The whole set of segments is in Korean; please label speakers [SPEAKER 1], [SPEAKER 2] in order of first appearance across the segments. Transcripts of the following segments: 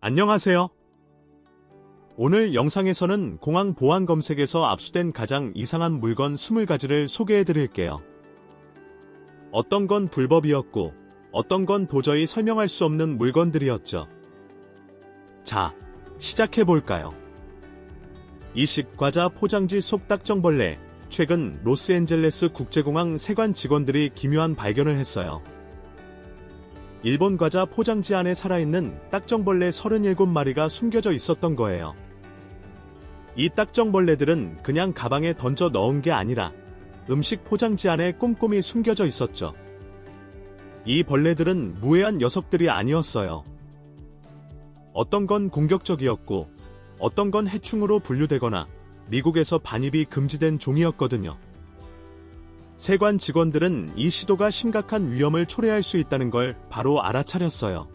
[SPEAKER 1] 안녕하세요. 오늘 영상에서는 공항 보안 검색에서 압수된 가장 이상한 물건 20가지를 소개해 드릴게요. 어떤 건 불법이었고, 어떤 건 도저히 설명할 수 없는 물건들이었죠. 자, 시작해 볼까요? 이식 과자 포장지 속 딱정벌레. 최근 로스앤젤레스 국제공항 세관 직원들이 기묘한 발견을 했어요. 일본 과자 포장지 안에 살아있는 딱정벌레 37마리가 숨겨져 있었던 거예요. 이 딱정벌레들은 그냥 가방에 던져 넣은 게 아니라 음식 포장지 안에 꼼꼼히 숨겨져 있었죠. 이 벌레들은 무해한 녀석들이 아니었어요. 어떤 건 공격적이었고, 어떤 건 해충으로 분류되거나 미국에서 반입이 금지된 종이었거든요. 세관 직원들은 이 시도가 심각한 위험을 초래할 수 있다는 걸 바로 알아차렸어요.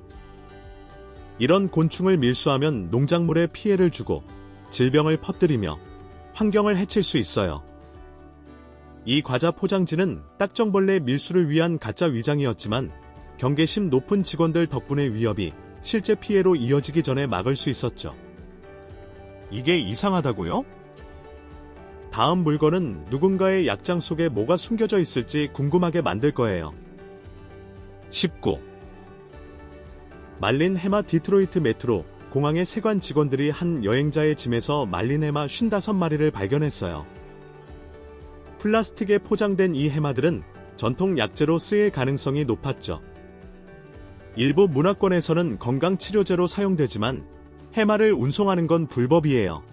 [SPEAKER 1] 이런 곤충을 밀수하면 농작물에 피해를 주고 질병을 퍼뜨리며 환경을 해칠 수 있어요. 이 과자 포장지는 딱정벌레 밀수를 위한 가짜 위장이었지만 경계심 높은 직원들 덕분에 위협이 실제 피해로 이어지기 전에 막을 수 있었죠. 이게 이상하다고요? 다음 물건은 누군가의 약장 속에 뭐가 숨겨져 있을지 궁금하게 만들 거예요. 19. 말린 해마. 디트로이트 메트로 공항의 세관 직원들이 한 여행자의 짐에서 말린 해마 55마리를 발견했어요. 플라스틱에 포장된 이 해마들은 전통 약재로 쓰일 가능성이 높았죠. 일부 문화권에서는 건강치료제로 사용되지만 해마를 운송하는 건 불법이에요.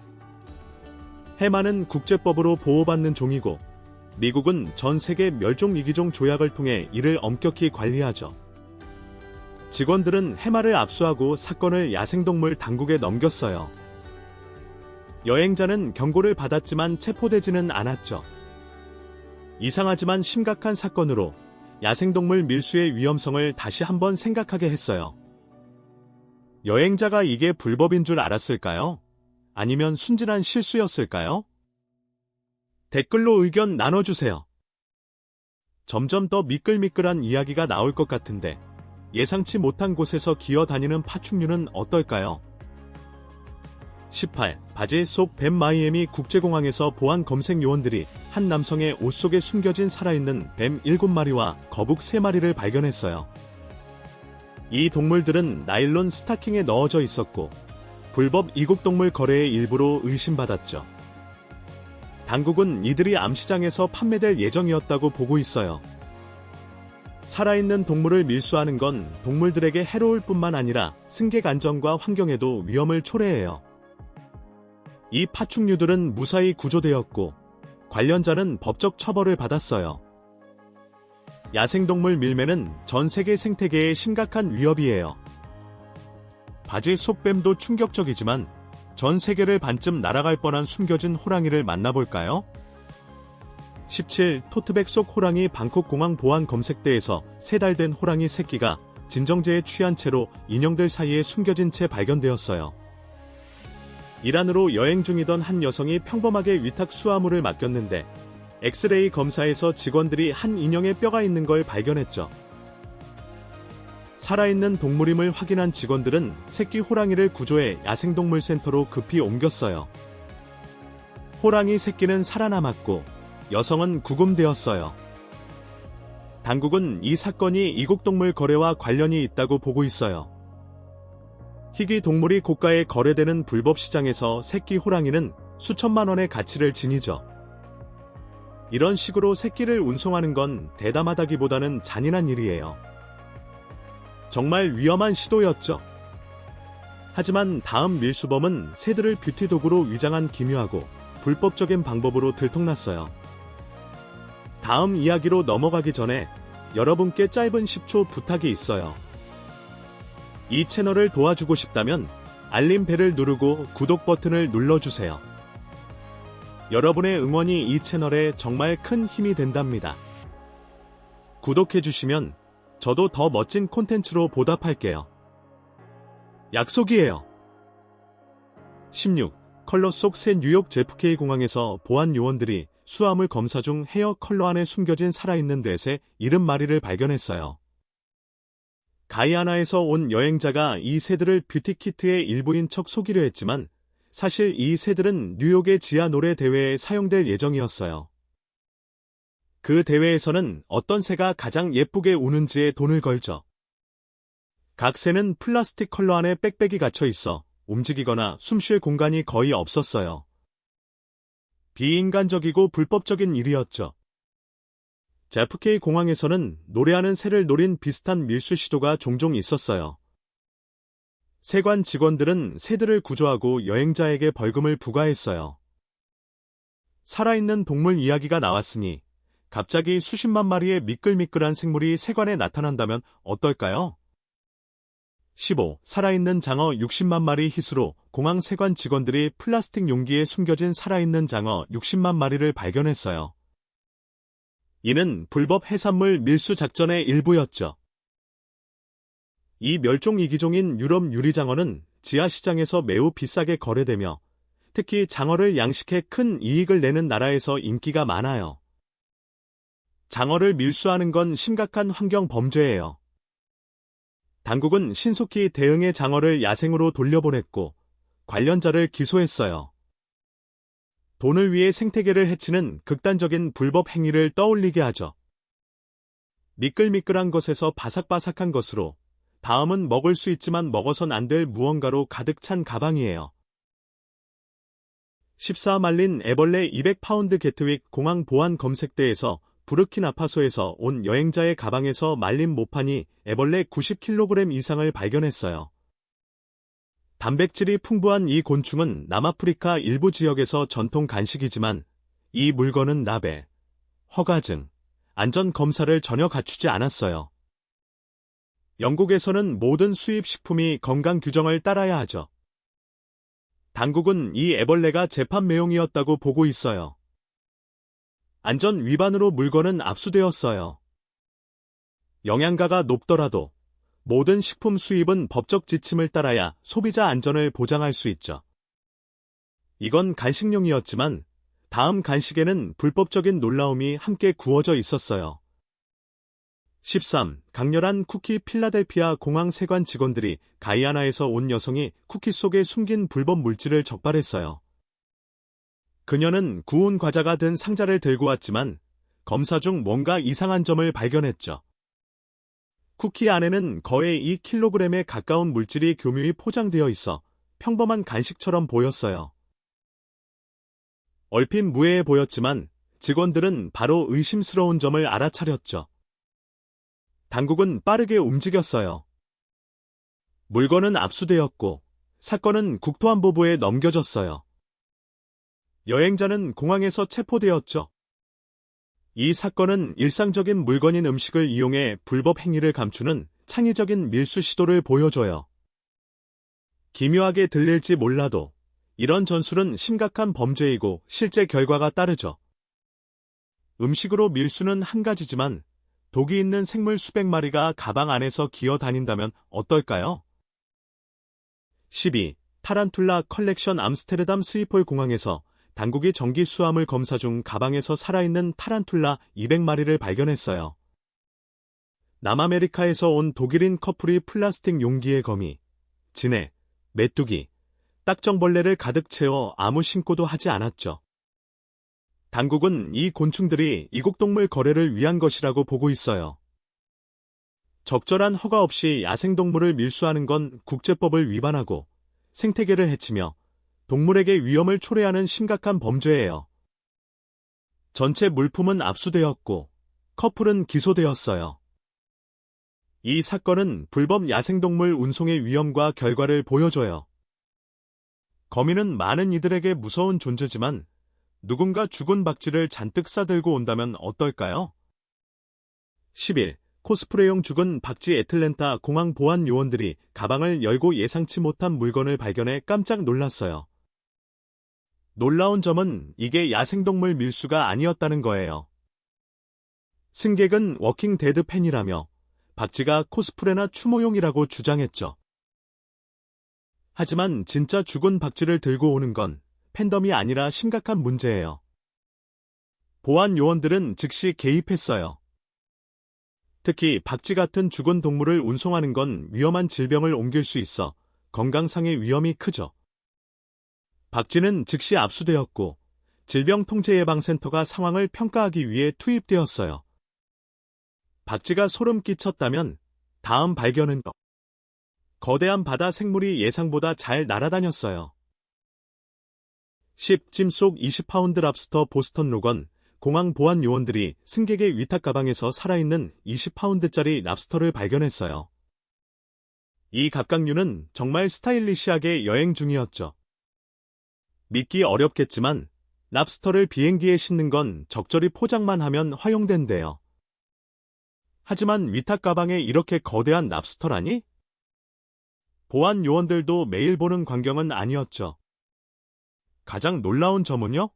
[SPEAKER 1] 해마는 국제법으로 보호받는 종이고 미국은 전 세계 멸종위기종 조약을 통해 이를 엄격히 관리하죠. 직원들은 해마를 압수하고 사건을 야생동물 당국에 넘겼어요. 여행자는 경고를 받았지만 체포되지는 않았죠. 이상하지만 심각한 사건으로 야생동물 밀수의 위험성을 다시 한번 생각하게 했어요. 여행자가 이게 불법인 줄 알았을까요? 아니면 순진한 실수였을까요? 댓글로 의견 나눠주세요. 점점 더 미끌미끌한 이야기가 나올 것 같은데 예상치 못한 곳에서 기어다니는 파충류는 어떨까요? 18. 바지 속 뱀. 마이애미 국제공항에서 보안 검색 요원들이 한 남성의 옷 속에 숨겨진 살아있는 뱀 7마리와 거북 3마리를 발견했어요. 이 동물들은 나일론 스타킹에 넣어져 있었고 불법 이국동물 거래의 일부로 의심받았죠. 당국은 이들이 암시장에서 판매될 예정이었다고 보고 있어요. 살아있는 동물을 밀수하는 건 동물들에게 해로울 뿐만 아니라 승객 안전과 환경에도 위험을 초래해요. 이 파충류들은 무사히 구조되었고 관련자는 법적 처벌을 받았어요. 야생동물 밀매는 전 세계 생태계에 심각한 위협이에요. 바지 속 뱀도 충격적이지만 전 세계를 반쯤 날아갈 뻔한 숨겨진 호랑이를 만나볼까요? 17. 토트백 속 호랑이. 방콕 공항 보안 검색대에서 3달 된 호랑이 새끼가 진정제에 취한 채로 인형들 사이에 숨겨진 채 발견되었어요. 이란으로 여행 중이던 한 여성이 평범하게 위탁 수화물을 맡겼는데 엑스레이 검사에서 직원들이 한 인형의 뼈가 있는 걸 발견했죠. 살아있는 동물임을 확인한 직원들은 새끼 호랑이를 구조해 야생동물센터로 급히 옮겼어요. 호랑이 새끼는 살아남았고 여성은 구금되었어요. 당국은 이 사건이 이국동물 거래와 관련이 있다고 보고 있어요. 희귀 동물이 고가에 거래되는 불법 시장에서 새끼 호랑이는 수천만 원의 가치를 지니죠. 이런 식으로 새끼를 운송하는 건 대담하다기보다는 잔인한 일이에요. 정말 위험한 시도였죠. 하지만 다음 밀수범은 새들을 뷰티 도구로 위장한 기묘하고 불법적인 방법으로 들통났어요. 다음 이야기로 넘어가기 전에 여러분께 짧은 10초 부탁이 있어요. 이 채널을 도와주고 싶다면 알림벨을 누르고 구독 버튼을 눌러주세요. 여러분의 응원이 이 채널에 정말 큰 힘이 된답니다. 구독해주시면 저도 더 멋진 콘텐츠로 보답할게요. 약속이에요. 16. 컬러 속 새. 뉴욕 JFK 공항에서 보안 요원들이 수화물 검사 중 헤어 컬러 안에 숨겨진 살아있는 뇌새 70마리를 발견했어요. 가이아나에서 온 여행자가 이 새들을 뷰티키트의 일부인 척 속이려 했지만 사실 이 새들은 뉴욕의 지하 노래 대회에 사용될 예정이었어요. 그 대회에서는 어떤 새가 가장 예쁘게 우는지에 돈을 걸죠. 각 새는 플라스틱 컬러 안에 빽빽이 갇혀 있어 움직이거나 숨 쉴 공간이 거의 없었어요. 비인간적이고 불법적인 일이었죠. JFK 공항에서는 노래하는 새를 노린 비슷한 밀수 시도가 종종 있었어요. 세관 직원들은 새들을 구조하고 여행자에게 벌금을 부과했어요. 살아있는 동물 이야기가 나왔으니 갑자기 수십만 마리의 미끌미끌한 생물이 세관에 나타난다면 어떨까요? 15. 살아있는 장어 60만 마리 희수로 공항 세관 직원들이 플라스틱 용기에 숨겨진 살아있는 장어 60만 마리를 발견했어요. 이는 불법 해산물 밀수 작전의 일부였죠. 이 멸종위기종인 유럽 유리장어는 지하시장에서 매우 비싸게 거래되며 특히 장어를 양식해 큰 이익을 내는 나라에서 인기가 많아요. 장어를 밀수하는 건 심각한 환경 범죄예요. 당국은 신속히 대응해 장어를 야생으로 돌려보냈고 관련자를 기소했어요. 돈을 위해 생태계를 해치는 극단적인 불법 행위를 떠올리게 하죠. 미끌미끌한 것에서 바삭바삭한 것으로 다음은 먹을 수 있지만 먹어선 안 될 무언가로 가득 찬 가방이에요. 14. 말린 애벌레 200파운드 게트윅 공항 보안 검색대에서 부르키나파소에서 온 여행자의 가방에서 말린 모판이 애벌레 90kg 이상을 발견했어요. 단백질이 풍부한 이 곤충은 남아프리카 일부 지역에서 전통 간식이지만 이 물건은 나베, 허가증, 안전 검사를 전혀 갖추지 않았어요. 영국에서는 모든 수입 식품이 건강 규정을 따라야 하죠. 당국은 이 애벌레가 재판 매용이었다고 보고 있어요. 안전 위반으로 물건은 압수되었어요. 영양가가 높더라도 모든 식품 수입은 법적 지침을 따라야 소비자 안전을 보장할 수 있죠. 이건 간식용이었지만 다음 간식에는 불법적인 놀라움이 함께 구워져 있었어요. 13. 강렬한 쿠키 필라델피아 공항 세관 직원들이 가이아나에서 온 여성이 쿠키 속에 숨긴 불법 물질을 적발했어요. 그녀는 구운 과자가 든 상자를 들고 왔지만 검사 중 뭔가 이상한 점을 발견했죠. 쿠키 안에는 거의 2kg에 가까운 물질이 교묘히 포장되어 있어 평범한 간식처럼 보였어요. 얼핏 무해해 보였지만 직원들은 바로 의심스러운 점을 알아차렸죠. 당국은 빠르게 움직였어요. 물건은 압수되었고 사건은 국토안보부에 넘겨졌어요. 여행자는 공항에서 체포되었죠. 이 사건은 일상적인 물건인 음식을 이용해 불법 행위를 감추는 창의적인 밀수 시도를 보여줘요. 기묘하게 들릴지 몰라도 이런 전술은 심각한 범죄이고 실제 결과가 따르죠. 음식으로 밀수는 한 가지지만 독이 있는 생물 수백 마리가 가방 안에서 기어다닌다면 어떨까요? 12. 타란툴라 컬렉션 암스테르담 스히폴 공항에서 당국이 정기 수화물 검사 중 가방에서 살아있는 타란툴라 200마리를 발견했어요. 남아메리카에서 온 독일인 커플이 플라스틱 용기에 거미, 진해, 메뚜기, 딱정벌레를 가득 채워 아무 신고도 하지 않았죠. 당국은 이 곤충들이 이국동물 거래를 위한 것이라고 보고 있어요. 적절한 허가 없이 야생동물을 밀수하는 건 국제법을 위반하고 생태계를 해치며 동물에게 위험을 초래하는 심각한 범죄예요. 전체 물품은 압수되었고 커플은 기소되었어요. 이 사건은 불법 야생동물 운송의 위험과 결과를 보여줘요. 거미는 많은 이들에게 무서운 존재지만 누군가 죽은 박쥐를 잔뜩 싸들고 온다면 어떨까요? 11. 코스프레용 죽은 박쥐 애틀랜타 공항 보안 요원들이 가방을 열고 예상치 못한 물건을 발견해 깜짝 놀랐어요. 놀라운 점은 이게 야생동물 밀수가 아니었다는 거예요. 승객은 워킹 데드 팬이라며 박쥐가 코스프레나 추모용이라고 주장했죠. 하지만 진짜 죽은 박쥐를 들고 오는 건 팬덤이 아니라 심각한 문제예요. 보안 요원들은 즉시 개입했어요. 특히 박쥐 같은 죽은 동물을 운송하는 건 위험한 질병을 옮길 수 있어 건강상의 위험이 크죠. 박쥐는 즉시 압수되었고 질병통제예방센터가 상황을 평가하기 위해 투입되었어요. 박쥐가 소름 끼쳤다면 다음 발견은 거대한 바다 생물이 예상보다 잘 날아다녔어요. 10짐 속 20파운드 랍스터 보스턴 로건 공항 보안 요원들이 승객의 위탁 가방에서 살아있는 20파운드짜리 랍스터를 발견했어요. 이 갑각류는 정말 스타일리시하게 여행 중이었죠. 믿기 어렵겠지만 랍스터를 비행기에 싣는 건 적절히 포장만 하면 허용된대요. 하지만 위탁 가방에 이렇게 거대한 랍스터라니? 보안 요원들도 매일 보는 광경은 아니었죠. 가장 놀라운 점은요?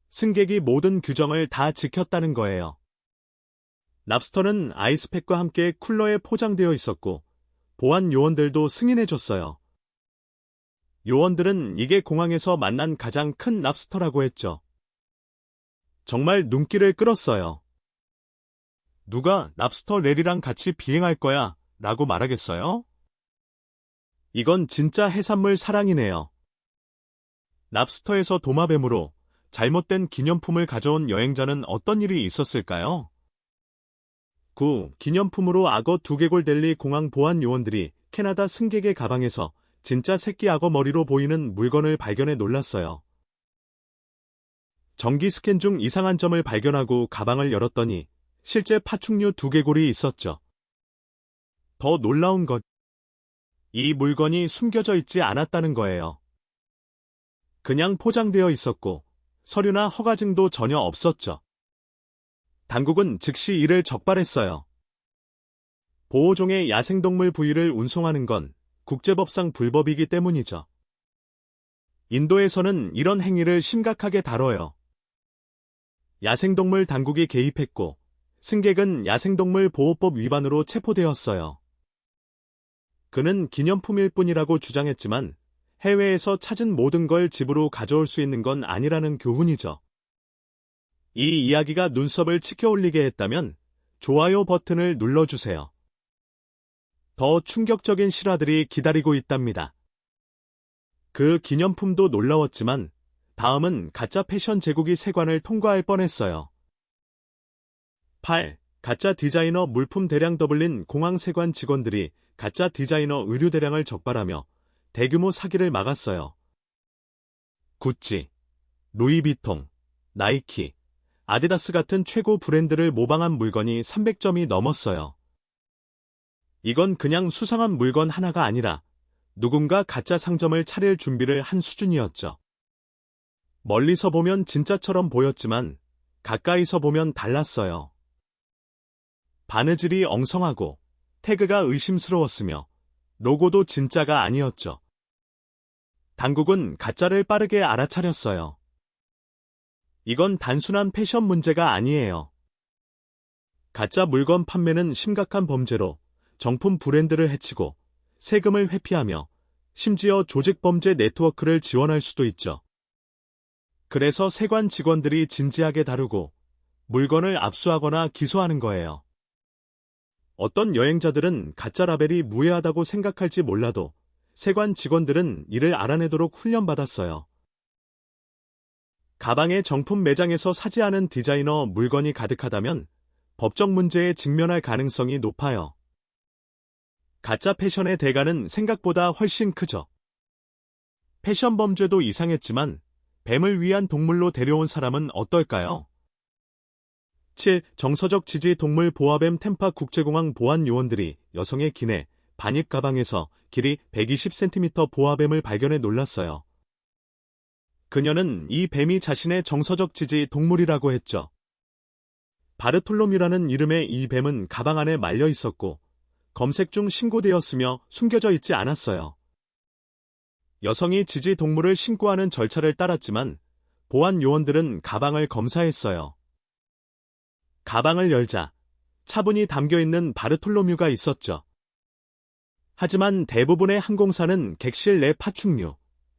[SPEAKER 1] 승객이 모든 규정을 다 지켰다는 거예요. 랍스터는 아이스팩과 함께 쿨러에 포장되어 있었고 보안 요원들도 승인해줬어요. 요원들은 이게 공항에서 만난 가장 큰 랍스터라고 했죠. 정말 눈길을 끌었어요. 누가 랍스터 랠이랑 같이 비행할 거야 라고 말하겠어요? 이건 진짜 해산물 사랑이네요. 랍스터에서 도마뱀으로 잘못된 기념품을 가져온 여행자는 어떤 일이 있었을까요? 9. 기념품으로 악어 두개골 델리 공항 보안 요원들이 캐나다 승객의 가방에서 진짜 새끼 악어 머리로 보이는 물건을 발견해 놀랐어요. 정기 스캔 중 이상한 점을 발견하고 가방을 열었더니 실제 파충류 두개골이 있었죠. 더 놀라운 것, 이 물건이 숨겨져 있지 않았다는 거예요. 그냥 포장되어 있었고 서류나 허가증도 전혀 없었죠. 당국은 즉시 이를 적발했어요. 보호종의 야생동물 부위를 운송하는 건 국제법상 불법이기 때문이죠. 인도에서는 이런 행위를 심각하게 다뤄요. 야생동물 당국이 개입했고 승객은 야생동물 보호법 위반으로 체포되었어요. 그는 기념품일 뿐이라고 주장했지만 해외에서 찾은 모든 걸 집으로 가져올 수 있는 건 아니라는 교훈이죠. 이 이야기가 눈썹을 치켜올리게 했다면 좋아요 버튼을 눌러주세요. 더 충격적인 실화들이 기다리고 있답니다. 그 기념품도 놀라웠지만 다음은 가짜 패션 제국이 세관을 통과할 뻔했어요. 8. 가짜 디자이너 물품 대량 더블린 공항 세관 직원들이 가짜 디자이너 의류 대량을 적발하며 대규모 사기를 막았어요. 구찌, 루이비통, 나이키, 아디다스 같은 최고 브랜드를 모방한 물건이 300점이 넘었어요. 이건 그냥 수상한 물건 하나가 아니라 누군가 가짜 상점을 차릴 준비를 한 수준이었죠. 멀리서 보면 진짜처럼 보였지만 가까이서 보면 달랐어요. 바느질이 엉성하고 태그가 의심스러웠으며 로고도 진짜가 아니었죠. 당국은 가짜를 빠르게 알아차렸어요. 이건 단순한 패션 문제가 아니에요. 가짜 물건 판매는 심각한 범죄로 정품 브랜드를 해치고 세금을 회피하며 심지어 조직범죄 네트워크를 지원할 수도 있죠. 그래서 세관 직원들이 진지하게 다루고 물건을 압수하거나 기소하는 거예요. 어떤 여행자들은 가짜 라벨이 무해하다고 생각할지 몰라도 세관 직원들은 이를 알아내도록 훈련받았어요. 가방에 정품 매장에서 사지 않은 디자이너 물건이 가득하다면 법적 문제에 직면할 가능성이 높아요. 가짜 패션의 대가는 생각보다 훨씬 크죠. 패션 범죄도 이상했지만 뱀을 위한 동물로 데려온 사람은 어떨까요? 7. 정서적 지지 동물 보아뱀 템파 국제공항 보안 요원들이 여성의 기내 반입 가방에서 길이 120cm 보아뱀을 발견해 놀랐어요. 그녀는 이 뱀이 자신의 정서적 지지 동물이라고 했죠. 바르톨로뮤라는 이름의 이 뱀은 가방 안에 말려 있었고 검색 중 신고되었으며 숨겨져 있지 않았어요. 여성이 지지 동물을 신고하는 절차를 따랐지만 보안 요원들은 가방을 검사했어요. 가방을 열자 차분히 담겨있는 바르톨로뮤가 있었죠. 하지만 대부분의 항공사는 객실 내 파충류,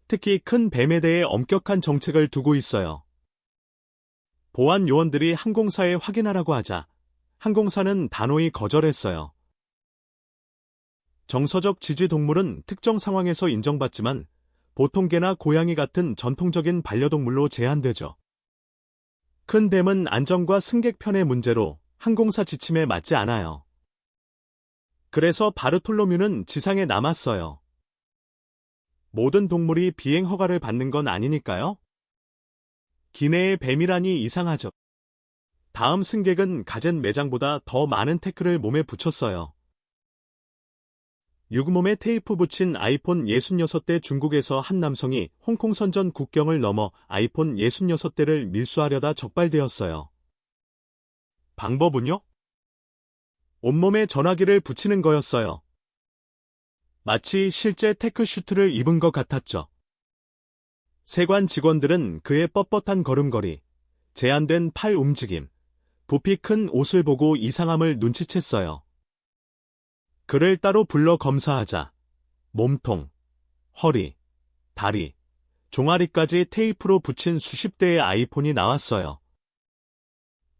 [SPEAKER 1] 특히 큰 뱀에 대해 엄격한 정책을 두고 있어요. 보안 요원들이 항공사에 확인하라고 하자 항공사는 단호히 거절했어요. 정서적 지지 동물은 특정 상황에서 인정받지만 보통 개나 고양이 같은 전통적인 반려동물로 제한되죠. 큰 뱀은 안전과 승객 편의 문제로 항공사 지침에 맞지 않아요. 그래서 바르톨로뮤는 지상에 남았어요. 모든 동물이 비행 허가를 받는 건 아니니까요. 기내의 뱀이라니 이상하죠. 다음 승객은 가젠 매장보다 더 많은 태클을 몸에 붙였어요. 유구몸에 테이프 붙인 아이폰 66대. 중국에서 한 남성이 홍콩 선전 국경을 넘어 아이폰 66대를 밀수하려다 적발되었어요. 방법은요? 온몸에 전화기를 붙이는 거였어요. 마치 실제 테크슈트를 입은 것 같았죠. 세관 직원들은 그의 뻣뻣한 걸음걸이, 제한된 팔 움직임, 부피 큰 옷을 보고 이상함을 눈치챘어요. 그를 따로 불러 검사하자 몸통, 허리, 다리, 종아리까지 테이프로 붙인 수십 대의 아이폰이 나왔어요.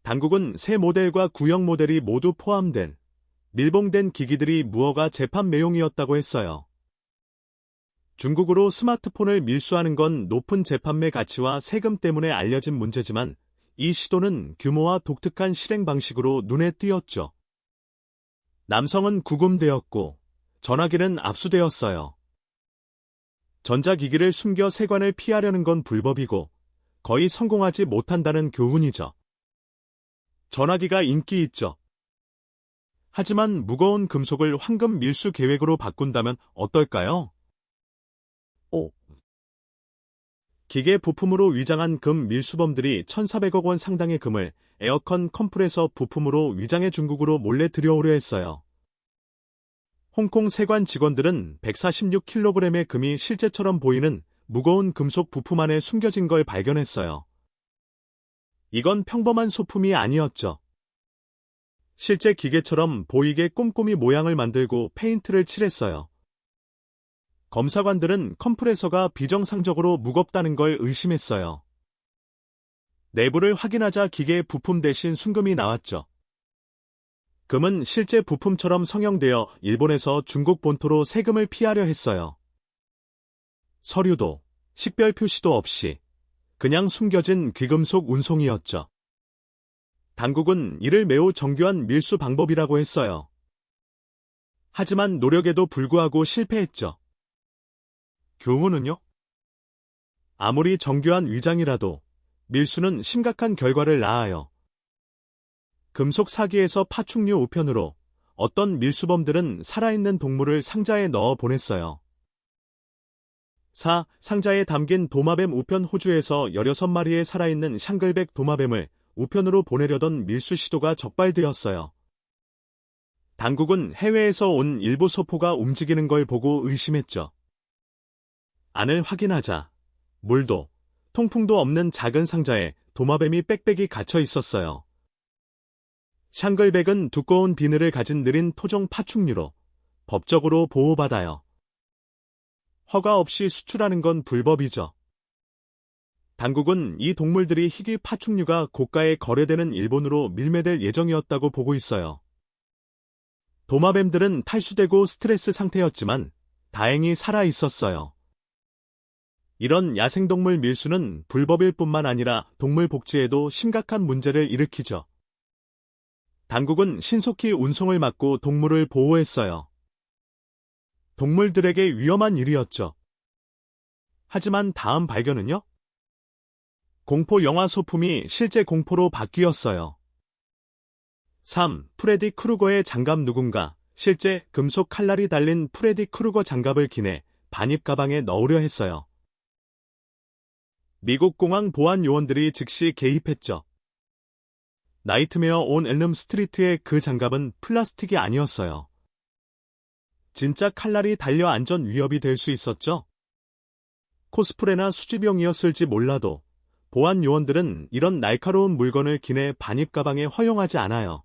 [SPEAKER 1] 당국은 새 모델과 구형 모델이 모두 포함된 밀봉된 기기들이 무허가 재판 매용이었다고 했어요. 중국으로 스마트폰을 밀수하는 건 높은 재판매 가치와 세금 때문에 알려진 문제지만 이 시도는 규모와 독특한 실행 방식으로 눈에 띄었죠. 남성은 구금되었고 전화기는 압수되었어요. 전자기기를 숨겨 세관을 피하려는 건 불법이고 거의 성공하지 못한다는 교훈이죠. 전화기가 인기 있죠. 하지만 무거운 금속을 황금 밀수 계획으로 바꾼다면 어떨까요? 5. 기계 부품으로 위장한 금 밀수범들이 1,400억 원 상당의 금을 에어컨 컴프레서 부품으로 위장해 중국으로 몰래 들여오려 했어요. 홍콩 세관 직원들은 146kg의 금이 실제처럼 보이는 무거운 금속 부품 안에 숨겨진 걸 발견했어요. 이건 평범한 소품이 아니었죠. 실제 기계처럼 보이게 꼼꼼히 모양을 만들고 페인트를 칠했어요. 검사관들은 컴프레서가 비정상적으로 무겁다는 걸 의심했어요. 내부를 확인하자 기계 부품 대신 순금이 나왔죠. 금은 실제 부품처럼 성형되어 일본에서 중국 본토로 세금을 피하려 했어요. 서류도, 식별 표시도 없이 그냥 숨겨진 귀금속 운송이었죠. 당국은 이를 매우 정교한 밀수 방법이라고 했어요. 하지만 노력에도 불구하고 실패했죠. 교훈은요? 아무리 정교한 위장이라도 밀수는 심각한 결과를 낳아요. 금속 사기에서 파충류 우편으로 어떤 밀수범들은 살아있는 동물을 상자에 넣어 보냈어요. 4. 상자에 담긴 도마뱀 우편. 호주에서 16마리의 살아있는 샹글백 도마뱀을 우편으로 보내려던 밀수 시도가 적발되었어요. 당국은 해외에서 온 일부 소포가 움직이는 걸 보고 의심했죠. 안을 확인하자 물도, 통풍도 없는 작은 상자에 도마뱀이 빽빽이 갇혀 있었어요. 샹글백은 두꺼운 비늘을 가진 느린 토종 파충류로 법적으로 보호받아요. 허가 없이 수출하는 건 불법이죠. 당국은 이 동물들이 희귀 파충류가 고가에 거래되는 일본으로 밀매될 예정이었다고 보고 있어요. 도마뱀들은 탈수되고 스트레스 상태였지만 다행히 살아 있었어요. 이런 야생동물 밀수는 불법일 뿐만 아니라 동물 복지에도 심각한 문제를 일으키죠. 당국은 신속히 운송을 막고 동물을 보호했어요. 동물들에게 위험한 일이었죠. 하지만 다음 발견은요? 공포 영화 소품이 실제 공포로 바뀌었어요. 3. 프레디 크루거의 장갑. 누군가 실제 금속 칼날이 달린 프레디 크루거 장갑을 기내 반입 가방에 넣으려 했어요. 미국 공항 보안 요원들이 즉시 개입했죠. 나이트메어 온 엘름 스트리트의 그 장갑은 플라스틱이 아니었어요. 진짜 칼날이 달려 안전 위협이 될 수 있었죠. 코스프레나 수집용이었을지 몰라도 보안 요원들은 이런 날카로운 물건을 기내 반입 가방에 허용하지 않아요.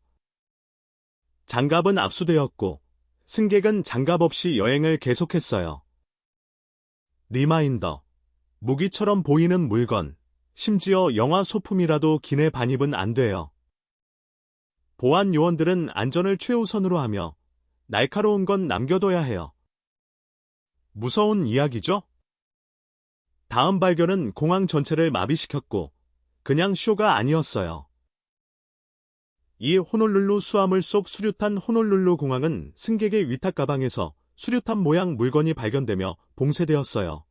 [SPEAKER 1] 장갑은 압수되었고 승객은 장갑 없이 여행을 계속했어요. 리마인더, 무기처럼 보이는 물건, 심지어 영화 소품이라도 기내 반입은 안 돼요. 보안 요원들은 안전을 최우선으로 하며 날카로운 건 남겨둬야 해요. 무서운 이야기죠? 다음 발견은 공항 전체를 마비시켰고 그냥 쇼가 아니었어요. 이 호놀룰루 수화물 속 수류탄 호놀룰루 공항은 승객의 위탁 가방에서 수류탄 모양 물건이 발견되며 봉쇄되었어요.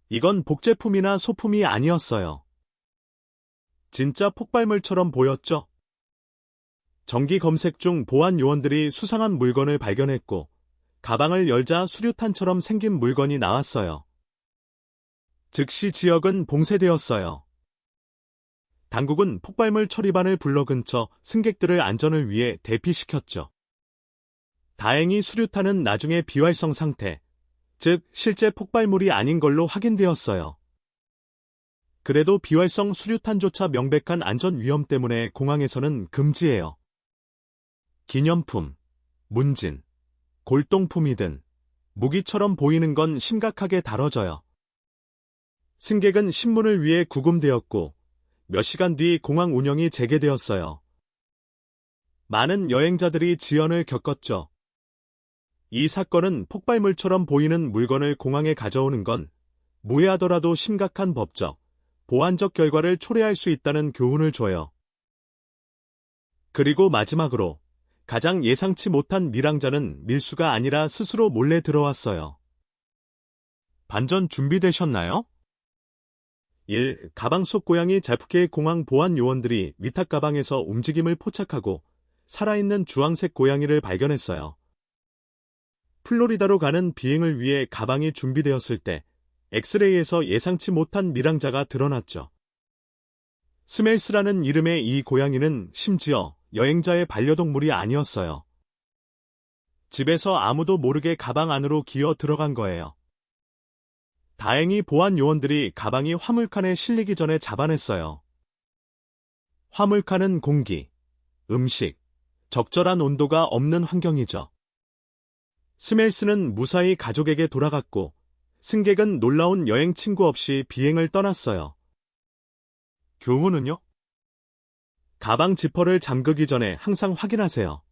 [SPEAKER 1] 이건 복제품이나 소품이 아니었어요. 진짜 폭발물처럼 보였죠? 정기 검색 중 보안 요원들이 수상한 물건을 발견했고 가방을 열자 수류탄처럼 생긴 물건이 나왔어요. 즉시 지역은 봉쇄되었어요. 당국은 폭발물 처리반을 불러 근처 승객들을 안전을 위해 대피시켰죠. 다행히 수류탄은 나중에 비활성 상태, 즉 실제 폭발물이 아닌 걸로 확인되었어요. 그래도 비활성 수류탄조차 명백한 안전 위험 때문에 공항에서는 금지해요. 기념품, 문진, 골동품이든 무기처럼 보이는 건 심각하게 다뤄져요. 승객은 신문을 위해 구금되었고 몇 시간 뒤 공항 운영이 재개되었어요. 많은 여행자들이 지연을 겪었죠. 이 사건은 폭발물처럼 보이는 물건을 공항에 가져오는 건 무해하더라도 심각한 법적, 보안적 결과를 초래할 수 있다는 교훈을 줘요. 그리고 마지막으로 가장 예상치 못한 밀항자는 밀수가 아니라 스스로 몰래 들어왔어요. 반전 준비되셨나요? 1. 가방 속 고양이 자프케 공항 보안 요원들이 위탁 가방에서 움직임을 포착하고 살아있는 주황색 고양이를 발견했어요. 플로리다로 가는 비행을 위해 가방이 준비되었을 때 엑스레이에서 예상치 못한 밀항자가 드러났죠. 스멜스라는 이름의 이 고양이는 심지어 여행자의 반려동물이 아니었어요. 집에서 아무도 모르게 가방 안으로 기어 들어간 거예요. 다행히 보안 요원들이 가방이 화물칸에 실리기 전에 잡아냈어요. 화물칸은 공기, 음식, 적절한 온도가 없는 환경이죠. 스멜스는 무사히 가족에게 돌아갔고 승객은 놀라운 여행 친구 없이 비행을 떠났어요. 교훈은요? 가방 지퍼를 잠그기 전에 항상 확인하세요.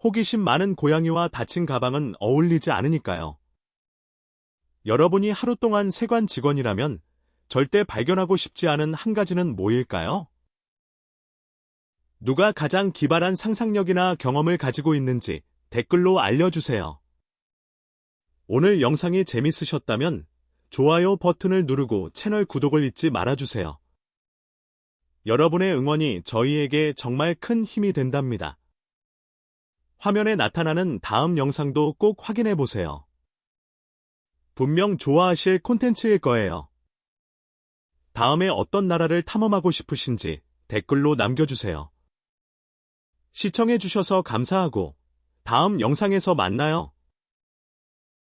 [SPEAKER 1] 호기심 많은 고양이와 닫힌 가방은 어울리지 않으니까요. 여러분이 하루 동안 세관 직원이라면 절대 발견하고 싶지 않은 한 가지는 뭐일까요? 누가 가장 기발한 상상력이나 경험을 가지고 있는지 댓글로 알려주세요. 오늘 영상이 재밌으셨다면 좋아요 버튼을 누르고 채널 구독을 잊지 말아주세요. 여러분의 응원이 저희에게 정말 큰 힘이 된답니다. 화면에 나타나는 다음 영상도 꼭 확인해보세요. 분명 좋아하실 콘텐츠일 거예요. 다음에 어떤 나라를 탐험하고 싶으신지 댓글로 남겨주세요. 시청해주셔서 감사하고 다음 영상에서 만나요.